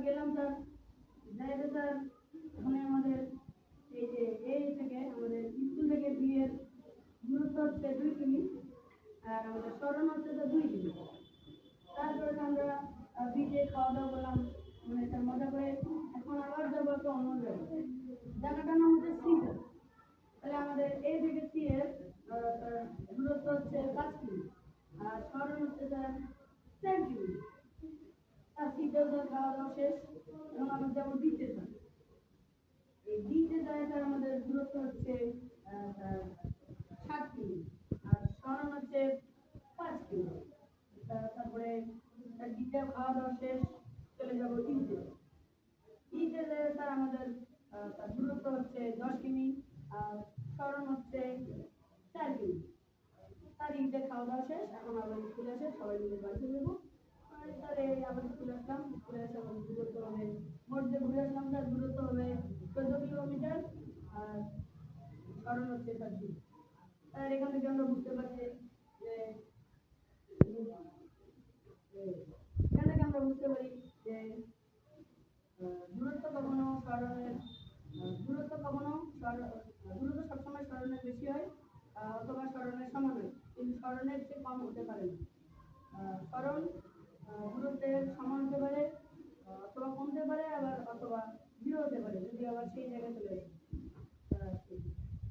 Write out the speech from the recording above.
গেলাম স্যার, যাইতে স্যার ওখানে আমাদের এই যে এই থেকে আমাদের স্কুল থেকে বিয়ের দূরত্ব হচ্ছে 2 কিমি, আর আমাদের স্মরণ হচ্ছে তো 2 কিমি। তারপরে আমরা বিচে খাওয়া দাওয়া করলাম, মানে স্যার মজা করে। এখন আবার যাবো একটা অন্য জায়গায়, জায়গাটার নাম হচ্ছে সিজার। তাহলে আমাদের এই থেকে সি এর দূরত্ব হচ্ছে 5 কিমি, আর স্মরণ হচ্ছে স্যার 4 কিমি। আর সিজার খাওয়া দাওয়া শেষ, এবং আমরা যাবো বিচে স্যার। এই বিচে যায় স্যার আমাদের দূরত্ব হচ্ছে 7 কিমি, আর স্মরণ হচ্ছে 5 কিমি। তারপরে বিচে খাওয়া দাওয়া শেষ, চলে যাবো ইতে। ইতে স্যার আমাদের তার দূরত্ব হচ্ছে 10 কিমি, আর স্মরণ হচ্ছে 4 কিমি। তার ইতে খাওয়া দাওয়া শেষ, এখন আবার স্কুলে আসে, সবাই মিলে বাড়ি চলে যাবো। স্যার এই আবার স্কুলে আসলাম, স্কুলে এসে আমাদের দূরত্ব হবে, মোট যে ঘুরে আসলাম স্যার দূরত্ব হবে 14 কিলোমিটার, আর স্মরণ হচ্ছে 4 কিমি। আর এখান থেকে আমরা বুঝতে পারছি যে এখান থেকে আমরা বুঝতে পারি যে দূরত্ব কখনো স্মরণের দূরত্ব কখনো দূরত্ব সবসময় স্মরণের বেশি হয়, অথবা স্মরণের সমান হয়, কিন্তু স্মরণের চেয়ে কম হতে পারে না। স্মরণ দূরত্বের সমান হতে পারে, অথবা কমতে পারে, আবার অথবা 0 হতে পারে, যদি আবার সেই জায়গায় চলে আসে।